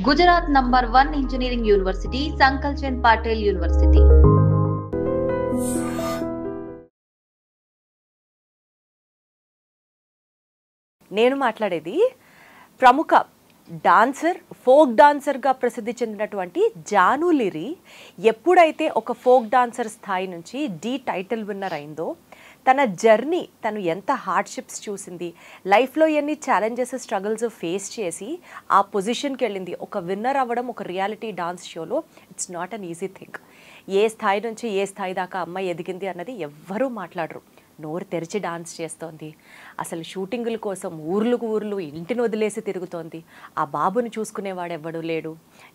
Gujarat #1 Engineering University, Sankalchand Patel University. నేను మాట్లాడేది ప్రముఖ డాన్సర్, ఫోక్ డాన్సర్గా ప్రసిద్ధి చెందినటువంటి జాను లిరి ఎప్పుడైతే ఒక ఫోక్ డాన్సర్ స్థాయి నుంచి డి టైటిల్ విన్నర్ అయిందో, తన జర్నీ, తను ఎంత హార్డ్షిప్స్ చూసింది, లైఫ్లో ఎన్ని ఛాలెంజెస్, స్ట్రగుల్స్ ఫేస్ చేసి ఆ పొజిషన్కి వెళ్ళింది. ఒక విన్నర్ అవ్వడం ఒక రియాలిటీ డాన్స్ షోలో it's not an easy thing. ఏ స్థాయి నుంచి ఏ స్థాయి దాకా అమ్మాయి ఎదిగింది అన్నది ఎవ్వరూ మాట్లాడరు. నోరు తెరిచి డాన్స్ చేస్తోంది. అసలు షూటింగుల కోసం ఊర్లకు ఊర్లు ఇంటిని వదిలేసి తిరుగుతోంది. ఆ బాబుని చూసుకునేవాడు ఎవ్వడూ లేడు.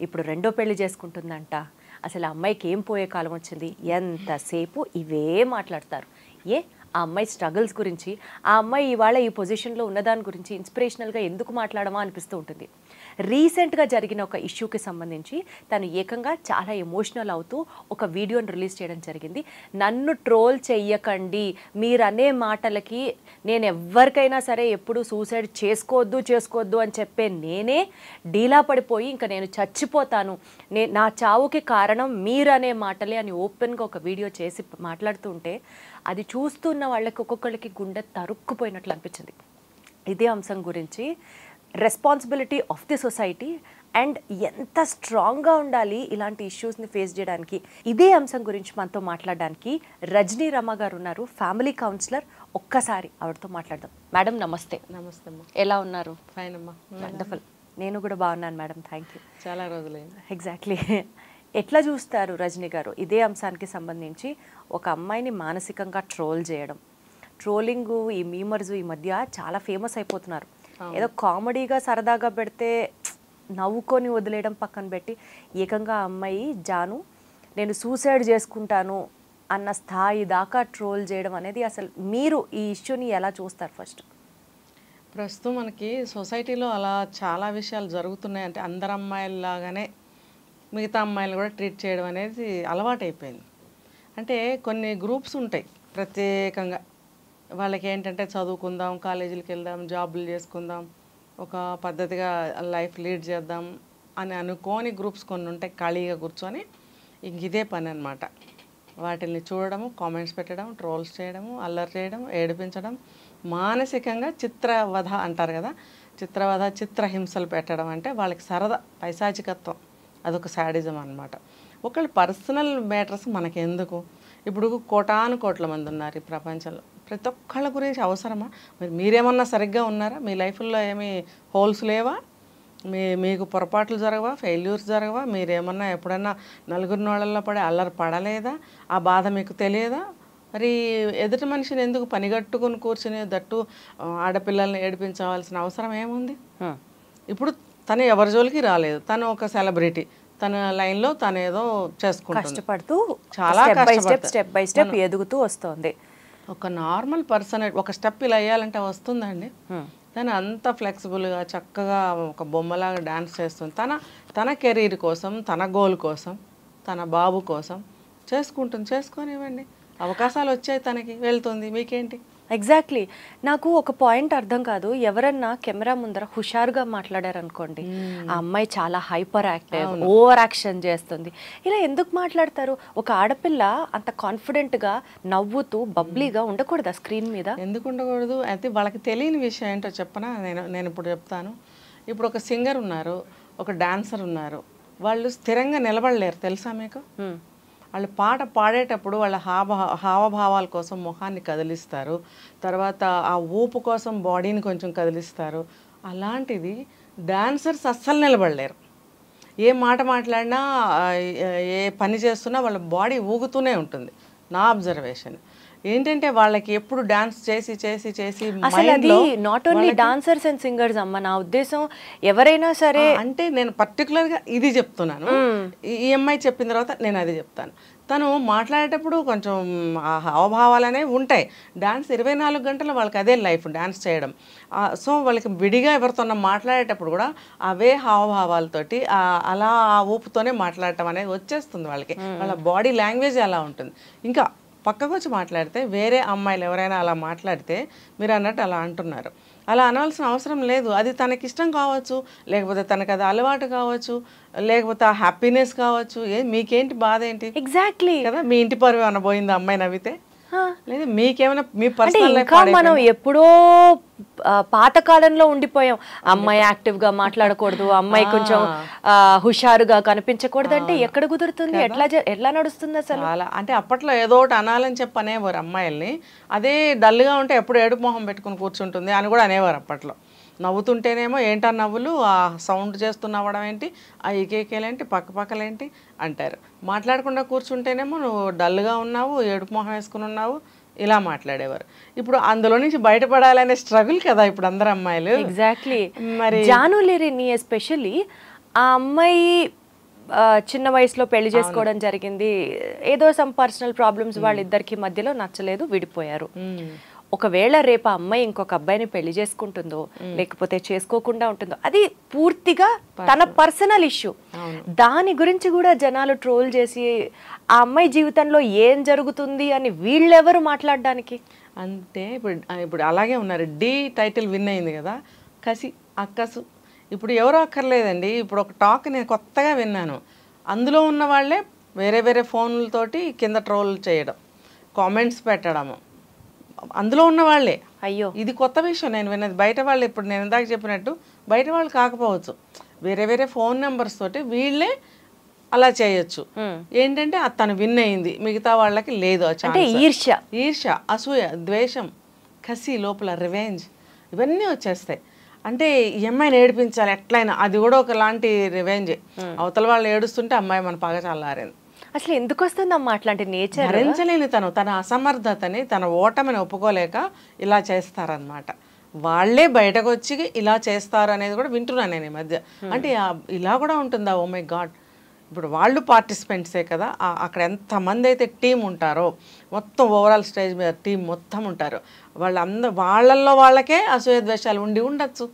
ఇప్పుడు రెండో పెళ్లి చేసుకుంటుందంట. అసలు ఆ అమ్మాయికి ఏం పోయే కాలం వచ్చింది? ఎంతసేపు ఇవే మాట్లాడతారు. ఆ అమ్మాయి స్ట్రగుల్స్ గురించి, ఆ అమ్మాయి ఇవాళ ఈ పొజిషన్లో ఉన్నదాని గురించి ఇన్స్పిరేషనల్గా ఎందుకు మాట్లాడమా అనిపిస్తూ ఉంటుంది. రీసెంట్గా జరిగిన ఒక ఇష్యూకి సంబంధించి తను ఏకంగా చాలా ఎమోషనల్ అవుతూ ఒక వీడియోని రిలీజ్ చేయడం జరిగింది. నన్ను ట్రోల్ చెయ్యకండి, మీరు అనే మాటలకి నేను ఎవరికైనా సరే ఎప్పుడు సూసైడ్ చేసుకోవద్దు అని చెప్పే నేనే డీలా పడిపోయి ఇంకా నేను చచ్చిపోతాను, నా చావుకి కారణం మీరు అనే మాటలే అని ఓపెన్గా ఒక వీడియో చేసి మాట్లాడుతూ ఉంటే అది చూస్తున్న వాళ్ళకి ఒక్కొక్కరికి గుండె తరుక్కుపోయినట్లు అనిపించింది. ఇదే అంశం గురించి responsibility of the society and ఎంత స్ట్రాంగ్గా ఉండాలి ఇలాంటి ఇష్యూస్ని ఫేస్ చేయడానికి, ఇదే అంశం గురించి మనతో మాట్లాడడానికి రజనీ రమ గారు ఉన్నారు, ఫ్యామిలీ కౌన్సిలర్. ఒక్కసారి ఆవిడతో మాట్లాడదాం. మేడం నమస్తే. నమస్తే అమ్మా. ఎలా ఉన్నారు? ఫైన్ అమ్మా. వండర్ఫుల్. నేను కూడా బాగున్నాను మేడం, థ్యాంక్ యూ. చాలా రోజులైంది. ఎగ్జాక్ట్లీ. ఎట్లా చూస్తారు రజనీ గారు ఇదే అంశానికి సంబంధించి ఒక అమ్మాయిని మానసికంగా ట్రోల్ చేయడం? ట్రోలింగ్, ఈ మీమర్స్ ఈ మధ్య చాలా ఫేమస్ అయిపోతున్నారు. ఏదో కామెడీగా సరదాగా పెడితే నవ్వుకొని వదిలేయడం పక్కన పెట్టి ఏకంగా అమ్మాయి జాను నేను సూసైడ్ చేసుకుంటాను అన్న స్థాయి దాకా ట్రోల్ చేయడం అనేది, అసలు మీరు ఈ ఇష్యూని ఎలా చూస్తారు? ఫస్ట్ ప్రస్తుతం మనకి సొసైటీలో అలా చాలా విషయాలు జరుగుతున్నాయి. అంటే అందరు అమ్మాయిల్లాగానే మిగతా అమ్మాయిలు కూడా ట్రీట్ చేయడం అనేది అలవాటైపోయింది. అంటే కొన్ని గ్రూప్స్ ఉంటాయి ప్రత్యేకంగా, వాళ్ళకి ఏంటంటే చదువుకుందాం, కాలేజీలకు వెళ్దాం, జాబులు చేసుకుందాం, ఒక పద్ధతిగా లైఫ్ లీడ్ చేద్దాం అని అనుకోని గ్రూప్స్ కొన్ని ఉంటాయి. ఖాళీగా కూర్చొని ఇంక ఇదే పని అనమాట. వాటిని చూడడము, కామెంట్స్ పెట్టడం, ట్రోల్స్ చేయడము, అల్లరి చేయడం, ఏడిపించడం, మానసికంగా చిత్రవధ అంటారు కదా, చిత్రవధ, చిత్రహింసలు పెట్టడం. అంటే వాళ్ళకి సరదా, పైశాచికత్వం, అదొక శాడిజం అనమాట. ఒకళ్ళు పర్సనల్ మ్యాటర్స్ మనకెందుకు? ఇప్పుడు కోట్ల మంది ఉన్నారు ఈ ప్రపంచంలో. ప్రతి ఒక్కళ్ళ గురించి అవసరమా? మీరేమన్నా సరిగ్గా ఉన్నారా? మీ లైఫ్లో ఏమీ హోల్స్ లేవా? మీకు పొరపాట్లు జరగవా? ఫెయిల్యూర్స్ జరగవా? మీరేమన్నా ఎప్పుడన్నా నలుగురి నోళ్ళల్లో పడి అల్లరి పడలేదా? ఆ బాధ మీకు తెలియదా? మరి ఎదుటి మనిషిని ఎందుకు పనిగట్టుకుని కూర్చుని, దట్టు ఆడపిల్లల్ని ఏడిపించవలసిన అవసరం ఏముంది? ఇప్పుడు తను ఎవరి జోలికి రాలేదు, తను ఒక సెలబ్రిటీ, తన లైన్లో తను ఏదో చేసుకుంటుంది, కష్టపడుతూ చాలా స్టెప్ బై స్టెప్ ఎదుగుతూ వస్తుంది. ఒక నార్మల్ పర్సన్ ఒక స్టెప్ ఇలా వేయాలంటే వస్తుందండి? తను అంత ఫ్లెక్సిబుల్గా చక్కగా ఒక బొమ్మలాగా డ్యాన్స్ చేస్తుంది. తన కెరీర్ కోసం, తన గోల్ కోసం, తన బాబు కోసం చేసుకుంటుంది. చేసుకొనివ్వండి, అవకాశాలు వచ్చాయి, తనకి వెళ్తుంది, మీకేంటి? ఎగ్జాక్ట్లీ. నాకు ఒక పాయింట్ అర్థం కాదు, ఎవరన్నా కెమెరా ముందర హుషారుగా మాట్లాడారనుకోండి, ఆ అమ్మాయి చాలా హైపర్ యాక్టివ్, ఓవర్ యాక్షన్ చేస్తుంది, ఇలా ఎందుకు మాట్లాడతారు? ఒక ఆడపిల్ల అంత కాన్ఫిడెంట్గా నవ్వుతూ బబ్లీగా ఉండకూడదా స్క్రీన్ మీద? ఎందుకు ఉండకూడదు? అయితే వాళ్ళకి తెలియని విషయం ఏంటో చెప్పనా? నేను ఇప్పుడు చెప్తాను. ఇప్పుడు ఒక సింగర్ ఉన్నారు, ఒక డాన్సర్ ఉన్నారు, వాళ్ళు స్థిరంగా నిలబడలేరు, తెలుసా మీకు? వాళ్ళు పాట పాడేటప్పుడు వాళ్ళ హావభావాల కోసం మొహాన్ని కదిలిస్తారు, తర్వాత ఆ ఊపు కోసం బాడీని కొంచెం కదిలిస్తారు. అలాంటిది డాన్సర్స్ అస్సలు నిలబడలేరు. ఏ మాట మాట్లాడినా, ఏ పని చేస్తున్నా వాళ్ళ బాడీ ఊగుతూనే ఉంటుంది. నా అబ్జర్వేషన్ ఏంటంటే వాళ్ళకి ఎప్పుడు డాన్స్ చేసి చేసి చేసి అసలు అది not only dancers and singers అమ్మ, నా ఉద్దేశం ఎవరైనా సరే. అంటే నేను పర్టికులర్గా ఇది చెప్తున్నాను. ఈ అమ్మాయి చెప్పిన తర్వాత నేను అది చెప్తాను. తను మాట్లాడేటప్పుడు కొంచెం హావభావాలు అనేవి ఉంటాయి. డాన్స్ 24 గంటలు వాళ్ళకి అదే లైఫ్, డాన్స్ చేయడం. సో వాళ్ళకి విడిగా ఎవరితో మాట్లాడేటప్పుడు కూడా అవే హావభావాలతోటి అలా ఆ ఊపుతోనే మాట్లాడటం అనేది వచ్చేస్తుంది వాళ్ళకి. వాళ్ళ బాడీ లాంగ్వేజ్ అలా ఉంటుంది. ఇంకా పక్కకు వచ్చి మాట్లాడితే వేరే అమ్మాయిలు ఎవరైనా అలా మాట్లాడితే మీరు అన్నట్టు అలా అంటున్నారు, అలా అనాల్సిన అవసరం లేదు. అది తనకిష్టం కావచ్చు, లేకపోతే తనకు అది అలవాటు కావచ్చు, లేకపోతే ఆ హ్యాపీనెస్ కావచ్చు. మీకేంటి బాధ ఏంటి? ఎగ్జాక్ట్లీ కదా, మీ ఇంటి పరువు ఏమైనా పోయింది అమ్మాయి నవ్వితే? లేదు, మీకేమైనా మీ అంటే పర్సనల్ లైఫ్ ఇంకా మనం ఎప్పుడో పాతకాలంలో ఉండిపోయాం. అమ్మాయి యాక్టివ్ గా మాట్లాడకూడదు, అమ్మాయి కొంచెం హుషారుగా కనిపించకూడదు అంటే ఎక్కడ కుదురుతుంది? ఎట్లా నడుస్తుంది అసలు? అలా అంటే అప్పట్లో ఏదో ఒకటి అనాలని చెప్పి అనేవారు అమ్మాయిల్ని. అదే డల్గా ఉంటే ఎప్పుడు ఏడుపు మొహం పెట్టుకుని కూర్చుంటుంది అని కూడా అనేవారు అప్పట్లో. నవ్వుతుంటేనేమో ఏంటా నవ్వులు, ఆ సౌండ్ చేస్తూ నవ్వడం ఏంటి, ఆ ఏకేకేలేంటి, పక్కపక్కలేంటి అంటారు. మాట్లాడకుండా కూర్చుంటేనేమో నువ్వు డల్గా ఉన్నావు, ఏడుపు మొహం వేసుకుని ఉన్నావు, ఇలా మాట్లాడేవారు. ఇప్పుడు అందులో నుంచి బయటపడాలనే స్ట్రగుల్ కదా ఇప్పుడు అందరు అమ్మాయిలు. ఎగ్జాక్ట్లీ. మరి జాను లిరిని ఎస్పెషల్లీ ఆ అమ్మాయి చిన్న వయసులో పెళ్లి చేసుకోవడం జరిగింది. ఏదో సమ్ పర్సనల్ ప్రాబ్లమ్స్ వాళ్ళిద్దరికి మధ్యలో నచ్చలేదు, విడిపోయారు. ఒకవేళ రేపు ఆ అమ్మాయి ఇంకొక అబ్బాయిని పెళ్లి చేసుకుంటుందో లేకపోతే చేసుకోకుండా ఉంటుందో అది పూర్తిగా తన పర్సనల్ ఇష్యూ. దాని గురించి కూడా జనాలు ట్రోల్ చేసి ఆ అమ్మాయి జీవితంలో ఏం జరుగుతుంది అని వీళ్ళెవరు మాట్లాడడానికి? అంటే ఇప్పుడు అలాగే ఉన్నారు. డి టైటిల్ విన్ అయింది కదా, కసి అక్కసు. ఇప్పుడు ఎవరో అక్కర్లేదండి. ఇప్పుడు ఒక టాక్ నేను కొత్తగా విన్నాను. అందులో ఉన్న వాళ్ళే వేరే వేరే ఫోన్లతోటి కింద ట్రోల్ చేయడం, కామెంట్స్ పెట్టడము, అందులో ఉన్న వాళ్ళే. అయ్యో, ఇది కొత్త విషయం నేను విన్నది. బయట వాళ్ళు ఇప్పుడు నేను ఇందాక చెప్పినట్టు బయట వాళ్ళు కాకపోవచ్చు, వేరే వేరే ఫోన్ నెంబర్స్ తోటి వీళ్ళే అలా చేయొచ్చు. ఏంటంటే తను విన్ అయింది, మిగతా వాళ్ళకి లేదు. అంటే ఈర్ష్య, అసూయ, ద్వేషం, కసి, లోపల రివెంజ్ ఇవన్నీ వచ్చేస్తాయి. అంటే ఈ అమ్మాయిని ఏడిపించాలి ఎట్లయినా, అది కూడా ఒకలాంటి రివెంజ్. అవతల వాళ్ళు ఏడుస్తుంటే అమ్మాయి మన పగ చల్లారింది. అసలు ఎందుకు వస్తుందమ్మా అట్లాంటి నేచర్? భరించలేని తన అసమర్థతని, తన ఓటమిని ఒప్పుకోలేక ఇలా చేస్తారనమాట. వాళ్ళే బయటకు వచ్చి ఇలా చేస్తారు అనేది కూడా వింటున్నాను నేను ఈ మధ్య. అంటే ఇలా కూడా ఉంటుందా? Oh my God. ఇప్పుడు వాళ్ళు పార్టిసిపెంట్సే కదా, అక్కడ ఎంతమంది అయితే టీం ఉంటారో, మొత్తం ఓవరాల్ స్టేజ్ మీద టీం మొత్తం ఉంటారు, వాళ్ళల్లో వాళ్ళకే అసూయ ద్వేషాలు ఉండొచ్చు.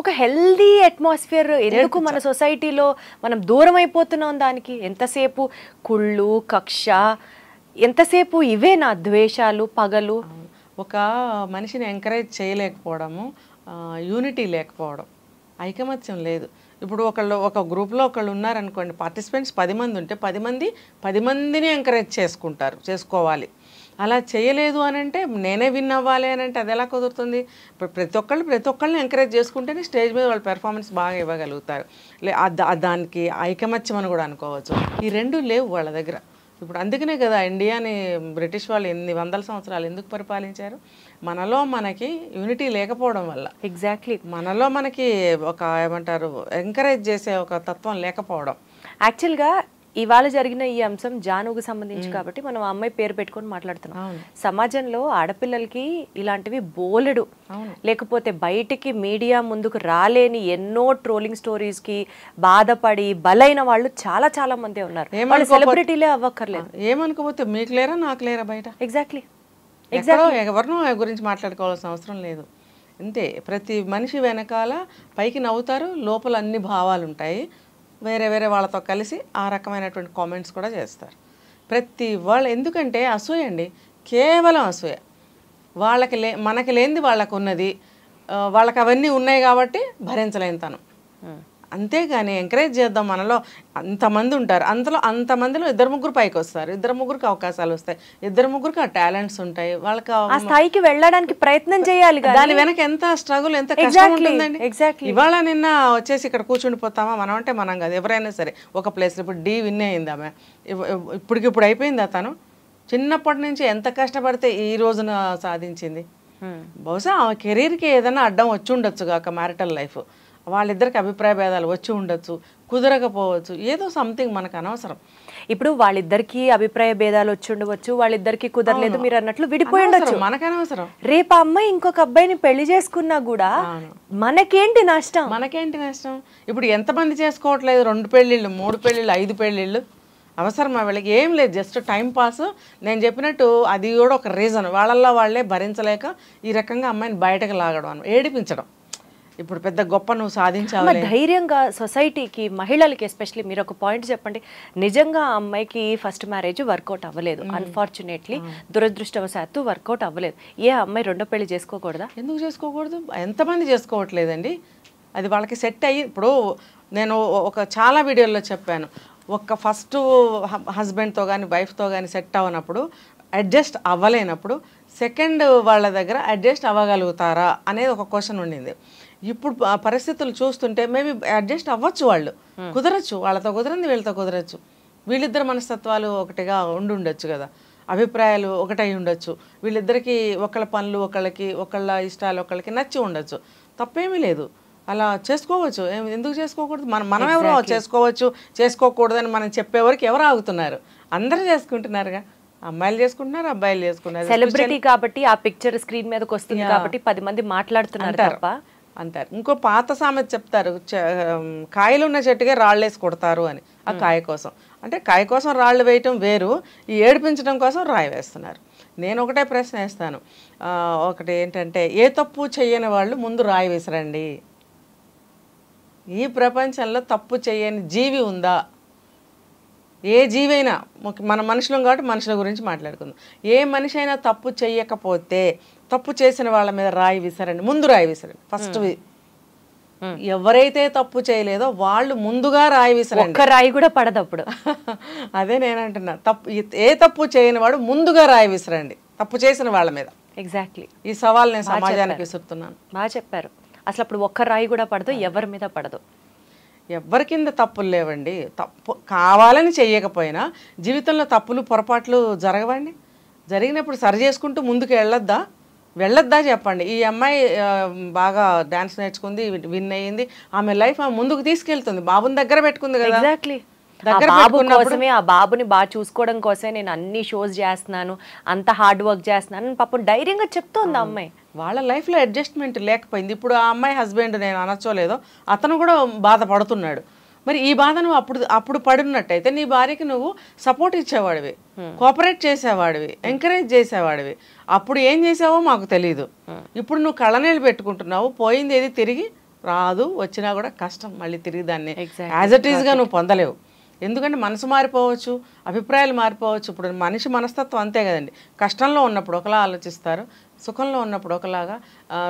ఒక హెల్దీ అట్మాస్ఫియర్ ఎందుకు మన సొసైటీలో మనం దూరం అయిపోతున్నాం? దానికి ఎంతసేపు కుళ్ళు, కక్ష, ఎంతసేపు ఇవే నా ద్వేషాలు, పగలు. ఒక మనిషిని ఎంకరేజ్ చేయలేకపోవడము, యూనిటీ లేకపోవడం, ఐకమత్యం లేదు. ఇప్పుడు ఒక గ్రూప్లో ఒకళ్ళు ఉన్నారనుకోండి, పార్టిసిపెంట్స్ 10 మంది ఉంటే 10 మందిని ఎంకరేజ్ చేసుకోవాలి. అలా చేయలేదు అని అంటే, నేనే విన్ అవ్వాలి అని అంటే అది ఎలా కుదురుతుంది? ఇప్పుడు ప్రతి ఒక్కళ్ళని ఎంకరేజ్ చేసుకుంటేనే స్టేజ్ మీద వాళ్ళ పెర్ఫార్మెన్స్ బాగా ఇవ్వగలుగుతారు. దానికి ఐకమత్యం అని కూడా అనుకోవచ్చు. ఈ రెండు లేవు వాళ్ళ దగ్గర. ఇప్పుడు అందుకనే కదా ఇండియాని బ్రిటిష్ వాళ్ళు ఎన్ని వందల సంవత్సరాలు ఎందుకు పరిపాలించారు? మనలో మనకి యూనిటీ లేకపోవడం వల్ల. ఎగ్జాక్ట్లీ. మనలో మనకి ఒక ఏమంటారు, ఎంకరేజ్ చేసే ఒక తత్వం లేకపోవడం. యాక్చువల్గా ఇవాళ జరిగిన ఈ అంశం జానుకు సంబంధించి కాబట్టి మనం అమ్మాయి పేరు పెట్టుకొని మాట్లాడుతున్నాం. సమాజంలో ఆడపిల్లలకి ఇలాంటివి బోలెడు, లేకపోతే బయటికి మీడియా ముందుకు రాలేని ఎన్నో ట్రోలింగ్ స్టోరీస్ కి బాధపడి బలైన వాళ్ళు చాలా చాలా మంది ఉన్నారు. సెలబ్రిటీలే అవ్వక్కర్లేదు. ఏమనుకోపోతే మీకు లేరా నాకు లేరా బయట? ఎగ్జాక్ట్లీ. ఎవరినో గురించి మాట్లాడుకోవాల్సిన అవసరం లేదు. అంతే. ప్రతి మనిషి వెనకాల పైకి నవ్వుతారు, లోపల అన్ని భావాలు ఉంటాయి. వేరే వేరే వాళ్ళతో కలిసి ఆ రకమైనటువంటి కామెంట్స్ కూడా చేస్తారు ప్రతి వాళ్ళు. ఎందుకంటే అసూయ అండి, కేవలం అసూయ. మనకి లేనిది వాళ్ళకు ఉన్నది, వాళ్ళకి అవన్నీ ఉన్నాయి కాబట్టి భరించలేని తను. అంతేగాని ఎంకరేజ్ చేద్దాం. మనలో అంతమంది ఉంటారు, అంతమందిలో 2-3 పైకి వస్తారు, 2-3కి అవకాశాలు వస్తాయి, 2-3కి ఆ టాలెంట్స్ ఉంటాయి. వాళ్ళకి ఆ స్థాయికి వెళ్ళడానికి ప్రయత్నం చేయాలి. దాని వెనక ఎంత స్ట్రగుల్, ఎంత కష్టం ఉంటుందండి. ఇవాళ నిన్న వచ్చేసి ఇక్కడ కూర్చుండిపోతామా? మనం అంటే మనం కాదు, ఎవరైనా సరే ఒక ప్లేస్. ఇప్పుడు డి విన్ అయింది ఆమె, ఇప్పటికిప్పుడు అయిపోయిందా? తను చిన్నప్పటి నుంచి ఎంత కష్టపడితే ఈ రోజున సాధించింది. బహుశా ఆమె కెరీర్కి ఏదైనా అడ్డం వచ్చి ఉండొచ్చు కాక, మ్యారిటల్ లైఫ్, వాళ్ళిద్దరికి అభిప్రాయ భేదాలు వచ్చి ఉండొచ్చు, కుదరకపోవచ్చు, ఏదో సంథింగ్ మనకు అనవసరం. ఇప్పుడు వాళ్ళిద్దరికి అభిప్రాయ భేదాలు వచ్చి ఉండవచ్చు, వాళ్ళిద్దరికి కుదరలేదు మీరు అన్నట్లు విడిపోయి ఉండొచ్చు, మనకు అనవసరం. రేపు అమ్మాయి ఇంకొక అబ్బాయిని పెళ్లి చేసుకున్నా కూడా మనకేంటి నష్టం? ఇప్పుడు ఎంతమంది చేసుకోవట్లేదు? 2 పెళ్ళిళ్ళు, 3 పెళ్ళిళ్ళు, 5 పెళ్ళిళ్ళు అవసరమా వీళ్ళకి? ఏం లేదు, జస్ట్ టైం పాస్. నేను చెప్పినట్టు అది కూడా ఒక రీజన్. వాళ్ళల్లో వాళ్ళే భరించలేక ఈ రకంగా అమ్మాయిని బయటకు లాగడం, ఏడిపించడం. ఇప్పుడు పెద్ద గొప్ప నువ్వు సాధించావు. ధైర్యంగా సొసైటీకి, మహిళలకి ఎస్పెషల్లీ మీరు ఒక పాయింట్ చెప్పండి. నిజంగా ఆ అమ్మాయికి ఫస్ట్ మ్యారేజ్ వర్కౌట్ అవ్వలేదు, అన్ఫార్చునేట్లీ దురదృష్టవశాత్తు వర్కౌట్ అవ్వలేదు. ఏ అమ్మాయి రెండో పెళ్లి చేసుకోకూడదా? ఎందుకు చేసుకోకూడదు? ఎంతమంది చేసుకోవట్లేదండి. అది వాళ్ళకి సెట్ అయ్యి, ఇప్పుడు నేను చాలా వీడియోల్లో చెప్పాను, ఫస్ట్ హస్బెండ్తో కానీ వైఫ్తో కానీ సెట్ అవ్వనప్పుడు, అడ్జస్ట్ అవ్వలేనప్పుడు సెకండ్ వాళ్ళ దగ్గర అడ్జస్ట్ అవ్వగలుగుతారా అనేది ఒక క్వశ్చన్ ఉండింది. ఇప్పుడు పరిస్థితులు చూస్తుంటే మేబీ అడ్జస్ట్ అవ్వచ్చు, వాళ్ళు కుదరచ్చు, వాళ్ళతో కుదరంది వీళ్ళతో కుదరచ్చు, వీళ్ళిద్దరు మనస్తత్వాలు ఒకటిగా ఉండొచ్చు కదా, అభిప్రాయాలు ఒకటై ఉండొచ్చు, వీళ్ళిద్దరికి ఒకళ్ళ పనులు ఒకళ్ళకి, ఒకళ్ళ ఇష్టాలు ఒకళ్ళకి నచ్చి ఉండొచ్చు, తప్పేమీ లేదు, అలా చేసుకోవచ్చు. ఎందుకు చేసుకోకూడదు? మనం ఎవరో చేసుకోవచ్చు చేసుకోకూడదని మనం చెప్పేవరకు ఎవరు ఆగుతున్నారు? అందరూ చేసుకుంటున్నారుగా, అమ్మాయిలు చేసుకుంటున్నారు, అబ్బాయిలు చేసుకున్నారు. సెలబ్రిటీ కాబట్టి ఆ పిక్చర్ స్క్రీన్ మీదకి వస్తుంది కాబట్టి 10 మంది మాట్లాడుతున్నారు అంటారు. ఇంకో పాత సామెత చెప్తారు, కాయలు ఉన్న చెట్టుకే రాళ్ళేసి కొడతారు అని. ఆ కాయ కోసం అంటే కాయ కోసం రాళ్ళు వేయటం వేరు, ఈ ఏడిపించడం కోసం రాయి వేస్తున్నారు. నేను ఒకటే ప్రశ్న వేస్తాను, ఒకటి ఏంటంటే, ఏ తప్పు చెయ్యని వాళ్ళు ముందు రాయి విసరండి. ఈ ప్రపంచంలో తప్పు చేయని జీవి ఉందా? ఏ జీవైనా, మన మనుషులం కాబట్టి మనుషుల గురించి మాట్లాడుకుందాం, ఏ మనిషి అయినా తప్పు చెయ్యకపోతే తప్పు చేసిన వాళ్ళ మీద రాయి విసరండి, ముందు రాయి విసరండి. ఫస్ట్ ఎవరైతే తప్పు చేయలేదో వాళ్ళు ముందుగా రాయి విసరండి. ఒక్క రాయి కూడా పడదు అప్పుడు. అదే నేనంటున్నా, ఏ తప్పు చేయని వాడు ముందుగా రాయి విసరండి తప్పు చేసిన వాళ్ళ మీద. ఎగ్జాక్ట్లీ, ఈ సవాల్ నేను సమాజానికి విసురుతున్నాను. బాగా చెప్పారు. అసలు అప్పుడు ఒక్క రాయి కూడా పడదు, ఎవరి మీద పడదు. ఎవరి కింద తప్పులు లేవండి. తప్పు కావాలని చెయ్యకపోయినా జీవితంలో తప్పులు పొరపాట్లు జరగవండి. జరిగినప్పుడు సరి చేసుకుంటూ ముందుకు వెళ్ళొద్దా చెప్పండి. ఈ అమ్మాయి బాగా డాన్స్ నేర్చుకుంది, విన్ అయ్యింది, ఆమె లైఫ్ ఆమె ముందుకు తీసుకెళ్తుంది, బాబుని దగ్గర పెట్టుకుంది కదా. ఎగ్జాక్ట్లీ, ఆ బాబుని బాగా చూసుకోవడం కోసమే నేను అన్ని షోస్ చేస్తున్నాను, అంత హార్డ్ వర్క్ చేస్తున్నాను పాపం ధైర్యంగా చెప్తోంది ఆ అమ్మాయి. వాళ్ళ లైఫ్లో అడ్జస్ట్మెంట్ లేకపోయింది. ఇప్పుడు ఆ అమ్మాయి హస్బెండ్, నేను అనొచ్చోలేదో, అతను కూడా బాధపడుతున్నాడు. మరి ఈ బాధను అప్పుడు పడినట్టయితే నీ భార్యకి నువ్వు సపోర్ట్ ఇచ్చేవాడివి, కోఆపరేట్ చేసేవాడివి, ఎంకరేజ్ చేసేవాడివి. అప్పుడు ఏం చేసావో మాకు తెలీదు. ఇప్పుడు నువ్వు కళ్ళనీళ్ళు పెట్టుకుంటున్నావు, పోయింది ఏది తిరిగి రాదు, వచ్చినా కూడా కష్టం, మళ్ళీ తిరిగి దాన్ని యాజ్ ఇట్ ఈస్గా నువ్వు పొందలేవు. ఎందుకంటే మనసు మారిపోవచ్చు, అభిప్రాయాలు మారిపోవచ్చు. ఇప్పుడు మనిషి మనస్తత్వం అంతే కదండి. కష్టంలో ఉన్నప్పుడు ఒకలా ఆలోచిస్తారు, సుఖంలో ఉన్నప్పుడు ఒకలాగా,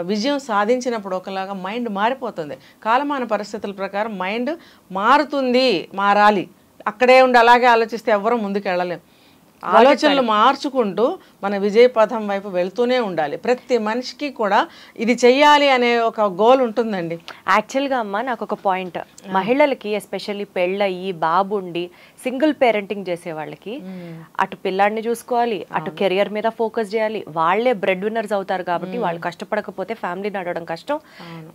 విజయం సాధించినప్పుడు ఒకలాగా మైండ్ మారిపోతుంది. కాలమాన పరిస్థితుల ప్రకారం మైండ్ మారాలి. అక్కడే ఉండి అలాగే ఆలోచిస్తే ఎవ్వరూ ముందుకు వెళ్ళలేం. ఆలోచనలు మార్చుకుంటూ మన విజయ పథం వైపు వెళ్తూనే ఉండాలి. ప్రతి మనిషికి కూడా ఇది చెయ్యాలి అనే ఒక గోల్ ఉంటుందండి. యాక్చువల్గా అమ్మ నాకు ఒక పాయింట్, మహిళలకి ఎస్పెషల్లీ పెళ్ళయి బాబు ఉండి సింగిల్ పేరెంటింగ్ చేసే వాళ్ళకి అటు పిల్లాడిని చూసుకోవాలి, అటు కెరియర్ మీద ఫోకస్ చేయాలి, వాళ్ళే బ్రెడ్ విన్నర్స్ అవుతారు కాబట్టి వాళ్ళు కష్టపడకపోతే ఫ్యామిలీ నడవడం కష్టం,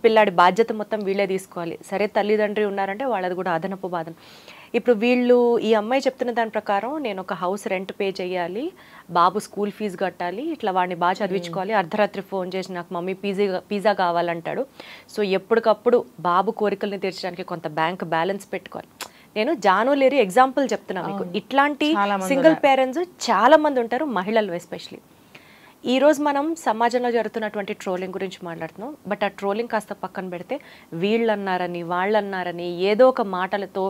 పిల్లాడి బాధ్యత మొత్తం వీళ్ళే తీసుకోవాలి. సరే తల్లిదండ్రి ఉన్నారంటే వాళ్ళది కూడా అదనపు బాధన. ఇప్పుడు వీళ్ళు, ఈ అమ్మాయి చెప్తున్న దాని ప్రకారం నేను ఒక హౌస్ రెంట్ పే చేయాలి, బాబు స్కూల్ ఫీజు కట్టాలి, ఇట్లా వాడిని బాగా చదివించుకోవాలి, అర్ధరాత్రి ఫోన్ చేసి నాకు మమ్మీ పిజ్జా కావాలంటాడు. సో ఎప్పటికప్పుడు బాబు కోరికల్ని తీర్చడానికి కొంత బ్యాంక్ బ్యాలెన్స్ పెట్టుకోవాలి. నేను జానులేరి ఎగ్జాంపుల్ చెప్తున్నా మీకు. ఇట్లాంటి సింగిల్ పేరెంట్స్ చాలా మంది ఉంటారు, మహిళలు ఎస్పెషలీ. ఈరోజు మనం సమాజంలో జరుగుతున్నటువంటి ట్రోలింగ్ గురించి మాట్లాడుతున్నాం. బట్ ఆ ట్రోలింగ్ కాస్త పక్కన పెడితే వీళ్ళన్నారని వాళ్ళన్నారని ఏదో ఒక మాటలతో,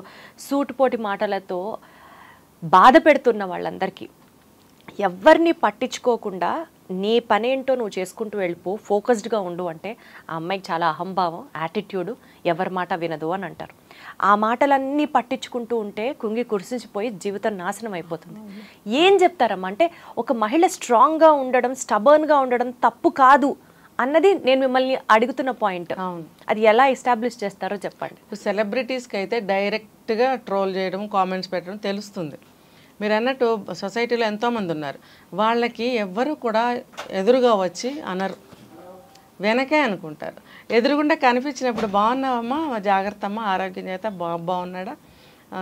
సూటుపోటి మాటలతో బాధ పెడుతున్న వాళ్ళందరికీ ఎవరిని పట్టించుకోకుండా నీ పనేంటో నువ్వు చేసుకుంటూ వెళ్ళిపో, ఫోకస్డ్గా ఉండు అంటే ఆ అమ్మాయికి చాలా అహంభావం, యాటిట్యూడు, ఎవరి మాట వినదు అని అంటారు. ఆ మాటలన్నీ పట్టించుకుంటూ ఉంటే కుంగి కుర్సించిపోయి జీవితం నాశనం అయిపోతుంది. ఏం చెప్తారమ్మా అంటే ఒక మహిళ స్ట్రాంగ్గా ఉండడం, స్టబర్న్గా ఉండడం తప్పు కాదు అన్నది నేను మిమ్మల్ని అడుగుతున్న పాయింట్. అది ఎలా ఎస్టాబ్లిష్ చేస్తారో చెప్పండి. సెలబ్రిటీస్కి అయితే డైరెక్ట్గా ట్రోల్ చేయడం, కామెంట్స్ పెట్టడం తెలుస్తుంది. మీరు అన్నట్టు సొసైటీలో ఎంతోమంది ఉన్నారు, వాళ్ళకి ఎవ్వరు కూడా ఎదురుగా వచ్చి అనరు, వెనకే అనుకుంటారు. ఎదురుగుండా కనిపించినప్పుడు బాగున్నావమ్మా, జాగ్రత్త అమ్మా, ఆరోగ్యం చేత బాగున్నాడా,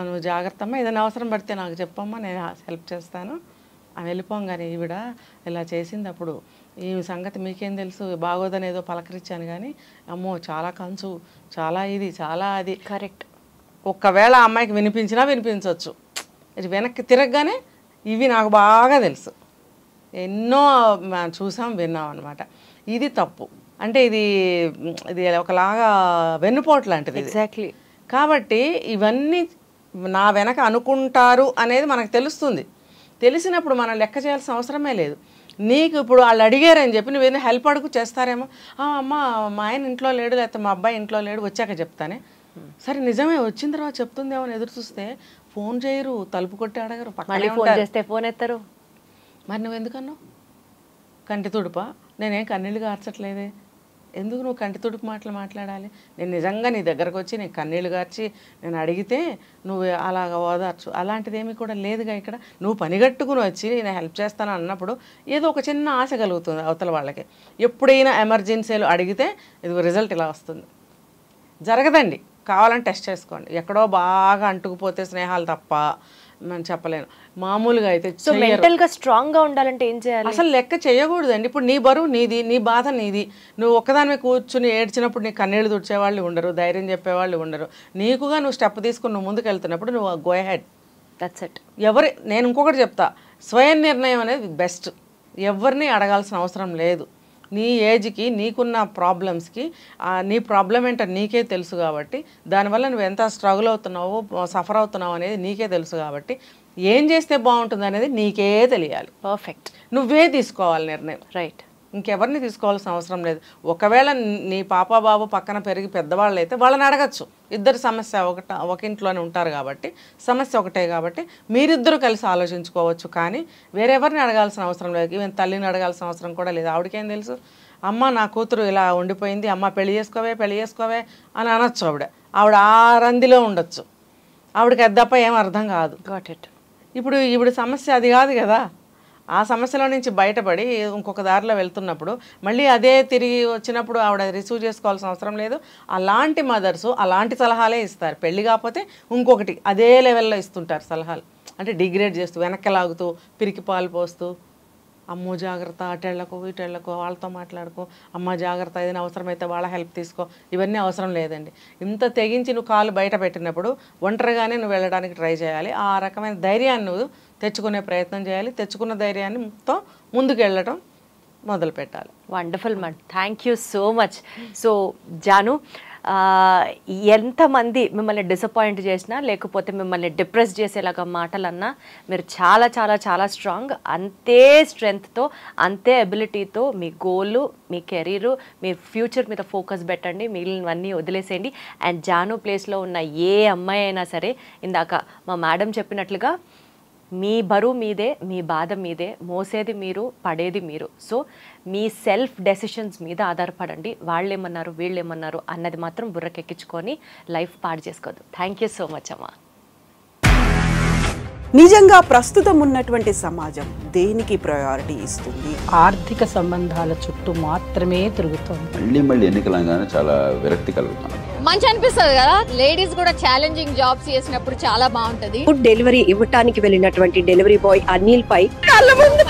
నువ్వు జాగ్రత్త అమ్మా, ఏదైనా అవసరం పడితే నాకు చెప్పమ్మా, నేను హెల్ప్ చేస్తాను అని వెళ్ళిపోగానే ఈవిడ ఇలా చేసింది, అప్పుడు ఈ సంగతి మీకేం తెలుసు, బాగోదని ఏదో పలకరించాను కానీ అమ్మో చాలా కంచు, చాలా ఇది, చాలా అది. కరెక్ట్. ఒక్కవేళ ఆ అమ్మాయికి వినిపించినా వినిపించవచ్చు, వెనక్కి తిరగగానే ఇవి నాకు బాగా తెలుసు, ఎన్నో చూసాం విన్నాం అనమాట. ఇది తప్పు. అంటే ఇది ఒకలాగా వెన్నుపోటు లాంటిది. ఎగ్జాక్ట్లీ. కాబట్టి ఇవన్నీ నా వెనక అనుకుంటారు అనేది మనకు తెలుస్తుంది. తెలిసినప్పుడు మనం లెక్క చేయాల్సిన అవసరమే లేదు. నీకు ఇప్పుడు వాళ్ళు అడిగారని చెప్పి నువ్వేదో హెల్ప్ అడుగు చేస్తారేమో, అమ్మ మా ఆయన ఇంట్లో లేడు, లేకపోతే మా అబ్బాయి ఇంట్లో లేడు, వచ్చాక చెప్తానే. సరే నిజమే, వచ్చిన తర్వాత చెప్తుందేమో అని ఎదురు చూస్తే ఫోన్ చేయరు, తలుపు కొట్టి అడగరు, మళ్ళీ ఫోన్ చేస్తే ఫోన్ ఎత్తారు. మరి నువ్వు ఎందుకన్నావు కంటి తుడుపా? నేనేం కన్నీళ్ళు గార్చట్లేదే, ఎందుకు నువ్వు కంటి తుడుపు మాటలు మాట్లాడాలి? నేను నిజంగా నీ దగ్గరకు వచ్చి నీకు కన్నీళ్ళు గార్చి నేను అడిగితే నువ్వు అలాగ ఓదార్చు. అలాంటిదేమీ కూడా లేదుగా ఇక్కడ. నువ్వు పనిగట్టుకుని వచ్చి నేను హెల్ప్ చేస్తాను అన్నప్పుడు ఏదో ఒక చిన్న ఆశ కలుగుతుంది అవతల వాళ్ళకి. ఎప్పుడైనా ఎమర్జెన్సీలు అడిగితే ఇది రిజల్ట్ ఇలా వస్తుంది. జరగదండి, కావాలని టెస్ట్ చేసుకోండి. ఎక్కడో బాగా అంటుకుపోతే స్నేహాలు తప్ప మనం చెప్పలేను. మామూలుగా అయితే మెంటల్గా స్ట్రాంగ్గా ఉండాలంటే ఏం చేయాలి? అసలు లెక్క చేయకూడదండి. ఇప్పుడు నీ బరువు నీది, నీ బాధ నీది. నువ్వు ఒక్కదానిమే కూర్చుని ఏడ్చినప్పుడు నీ కన్నీళ్ళు తుడిచేవాళ్ళు ఉండరు, ధైర్యం చెప్పేవాళ్ళు ఉండరు. నీకుగా నువ్వు స్టెప్ తీసుకుని నువ్వు ముందుకు వెళ్తున్నప్పుడు నువ్వు గో హెడ్, దట్స్ ఇట్. నేను ఇంకొకటి చెప్తా, స్వయం నిర్ణయం అనేది బెస్ట్. ఎవరిని అడగాల్సిన అవసరం లేదు. నీ ఏజ్కి, నీకున్న ప్రాబ్లమ్స్కి నీ ప్రాబ్లం ఏంటో నీకే తెలుసు కాబట్టి, దానివల్ల నువ్వు ఎంత స్ట్రగుల్ అవుతున్నావో, సఫర్ అవుతున్నావు అనేది నీకే తెలుసు కాబట్టి, ఏం చేస్తే బాగుంటుంది అనేది నీకే తెలియాలి. పర్ఫెక్ట్. నువ్వే తీసుకోవాలి నిర్ణయం. రైట్. ఇంకెవరిని తీసుకోవాల్సిన అవసరం లేదు. ఒకవేళ నీ పాప బాబు పక్కన పెరిగి పెద్దవాళ్ళు అయితే వాళ్ళని అడగచ్చు. ఇద్దరు సమస్య ఒక ఇంట్లోనే ఉంటారు కాబట్టి, సమస్య ఒకటే కాబట్టి మీరిద్దరూ కలిసి ఆలోచించుకోవచ్చు. కానీ వేరెవరిని అడగాల్సిన అవసరం లేదు. ఈవెన్ తల్లిని అడగాల్సిన అవసరం కూడా లేదు. ఆవిడకేం తెలుసు? అమ్మ నా కూతురు ఇలా ఉండిపోయింది, అమ్మ పెళ్లి చేసుకోవే అని అనొచ్చు. ఆవిడ ఆ రందిలో ఉండొచ్చు. ఆవిడకి అది తప్ప ఏం అర్థం కాదు. Got it. ఇప్పుడు సమస్య అది కాదు కదా. ఆ సమస్యలో నుంచి బయటపడి ఇంకొక దారిలో వెళ్తున్నప్పుడు మళ్ళీ అదే తిరిగి వచ్చినప్పుడు ఆవిడ రిసీవ్ చేసుకోవాల్సిన అవసరం లేదు. అలాంటి మదర్సు అలాంటి సలహాలే ఇస్తారు. పెళ్ళి కాకపోతే ఇంకొకటి అదే లెవెల్లో ఇస్తుంటారు సలహాలు. అంటే డిగ్రేడ్ చేస్తూ, వెనక్కి లాగుతూ, పిరికి పాలు పోస్తూ, అమ్మో జాగ్రత్త, అటెళ్ళకో ఇటెళ్ళకో, వాళ్ళతో మాట్లాడుకో, అమ్మ జాగ్రత్త, ఏదైనా అవసరమైతే వాళ్ళ హెల్ప్ తీసుకో. ఇవన్నీ అవసరం లేదండి. ఇంత తెగించి నువ్వు కాలు బయట పెట్టినప్పుడు ఒంటరిగానే నువ్వు వెళ్ళడానికి ట్రై చేయాలి. ఆ రకమైన ధైర్యాన్ని నువ్వు తెచ్చుకునే ప్రయత్నం చేయాలి. తెచ్చుకున్న ధైర్యాన్ని ముందుకు వెళ్ళటం మొదలు పెట్టాలి. Wonderful ma'am, thank you so much. So Janu, ఎంతమంది మిమ్మల్ని డిసప్పాయింట్ చేసినా లేకపోతే మిమ్మల్ని డిప్రెస్ చేసేలాగా మాటలన్నా మీరు చాలా చాలా చాలా స్ట్రాంగ్. అంతే స్ట్రెంగ్త్తో, అంతే అబిలిటీతో మీ గోలు, మీ కెరీరు, మీ ఫ్యూచర్ మీద ఫోకస్ పెట్టండి. మిగిలినవన్నీ వదిలేసేయండి. అండ్ జాను ప్లేస్లో ఉన్న ఏ అమ్మాయి అయినా సరే, ఇందాక మా మేడం చెప్పినట్లుగా మీ బరువు మీదే, మీ బాధ మీదే, మోసేది మీరు, పడేది మీరు. సో మీ సెల్ఫ్ డెసిషన్స్ మీద ఆధారపడండి. వాళ్ళేమన్నారు వీళ్ళేమన్నారు అన్నది మాత్రం బుర్రకెక్కించుకొని లైఫ్ పాడు చేసుకోవద్దు. థ్యాంక్ యూ సో మచ్ అమ్మా. నిజంగా ప్రస్తుతం ఉన్నటువంటి సమాజం దేనికి ప్రయారిటీ ఇస్తుంది? ఆర్థిక సంబంధాల చుట్టూ మాత్రమే తిరుగుతుంది. మళ్ళీ ఎన్నికలంగానే చాలా విరక్తి కలుగుతాను. మంచి అనిపిస్తుంది కదా, లేడీస్ కూడా ఛాలెంజింగ్ జాబ్స్ చేసినప్పుడు చాలా బాగుంటది. ఫుడ్ డెలివరీ ఇవ్వటానికి వెళ్ళినటువంటి డెలివరీ బాయ్ అనిల్ పై కళ్ళ ముందు